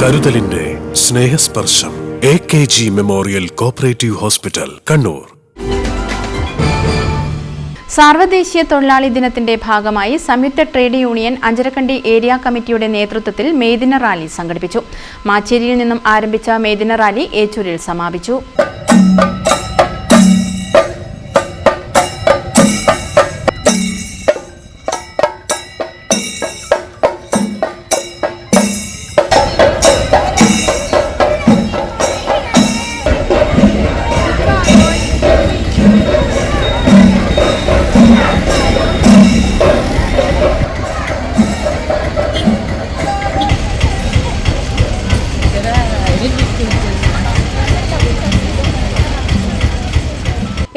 കരുതലിന്റെ സ്നേഹസ്പർശം AKG memorial cooperative hospital, Kannur. സാർവദേശീയ തൊഴിലാളി ദിനത്തിന്റെ ഭാഗമായി സംയുക്ത ട്രേഡ് യൂണിയൻ അഞ്ചരക്കണ്ടി ഏരിയ കമ്മിറ്റിയുടെ നേതൃത്വത്തിൽ മെയ്ദിന റാലി സംഘടിപ്പിച്ചു. മാച്ചേരിയിൽ നിന്നും ആരംഭിച്ച മെയ്ദിന റാലി ഏച്ചൂരിൽ സമാപിച്ചു.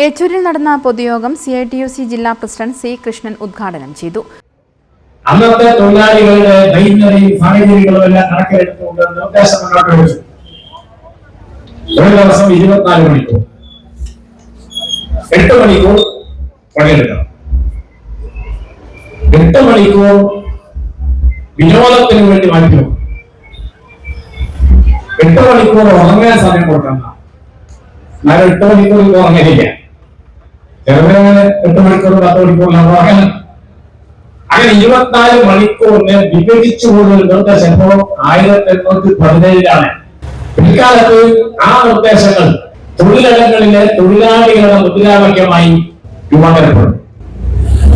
ഏച്ചൂരിൽ നടന്ന പൊതുയോഗം CITUC ജില്ലാ പ്രസിഡന്റ് C. കൃഷ്ണൻ ഉദ്ഘാടനം ചെയ്തു. അന്നത്തെ തൊഴിലാളികളുടെ ദൈനംദിന സാഹചര്യങ്ങളും എല്ലാം കണക്കിലെടുത്തുകൊണ്ട് നിർദ്ദേശം മുന്നോട്ട് വെച്ചു. ഒരു ദിവസം 24 മണിക്കൂർ 8 മണിക്കൂർ പണിയെടുക്കണം, 8 മണിക്കൂർ വിനോദത്തിന് വേണ്ടി മാറ്റും, 8 മണിക്കൂർ ഉറങ്ങാൻ സമയം കൊടുക്കണം. എന്നാലും 8 മണിക്കൂർ ഉറങ്ങില്ല, ചിലവരങ്ങനെ 8 മണിക്കൂർ 10 മണിക്കൂറിലാണ് ഉറങ്ങുന്നത്. അങ്ങനെ 24 മണിക്കൂറിനെ വിഭജിച്ചുകൊണ്ട് ഒരു നിർദ്ദേശം 1817 പിൽക്കാലത്ത് ആ നിർദ്ദേശങ്ങൾ തൊഴിലിടങ്ങളിലെ തൊഴിലാളികളുടെ മുദ്രാവാക്യമായി രൂപാന്തരപ്പെടും.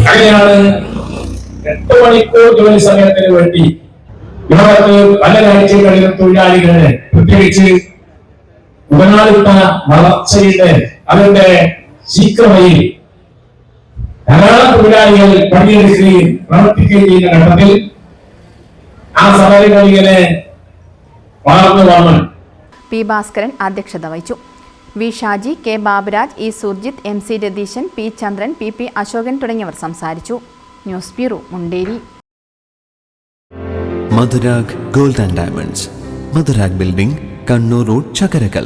അങ്ങനെയാണ് 8 മണിക്കൂർ ജോലി സമയത്തിന് വേണ്ടി ലോകത്ത് പല രാജ്യങ്ങളിലും തൊഴിലാളികളെ പ്രത്യേകിച്ച് മുതലാളിത്ത വളർച്ചയുടെ അതിന്റെ ശീഘ്രതയിൽ ധാരാളം തൊഴിലാളികൾ പണിയെടുക്കുകയും പ്രവർത്തിക്കുകയും ചെയ്യുന്ന ഘട്ടത്തിൽ ആ സമരങ്ങൾ ഇങ്ങനെ വളർന്നു വന്നു. P. ഭാസ്കരൻ അധ്യക്ഷത വഹിച്ചു. V. Shaji, K. Baburaj, E. Surjit, MC Ratheeshan, P. ചന്ദ്രൻ, PP അശോകൻ തുടങ്ങിയവർ സംസാരിച്ചു. News bureau, Munderi. Madhurag gold and diamonds, Madhurag building, Kannur road, Chakkarakal.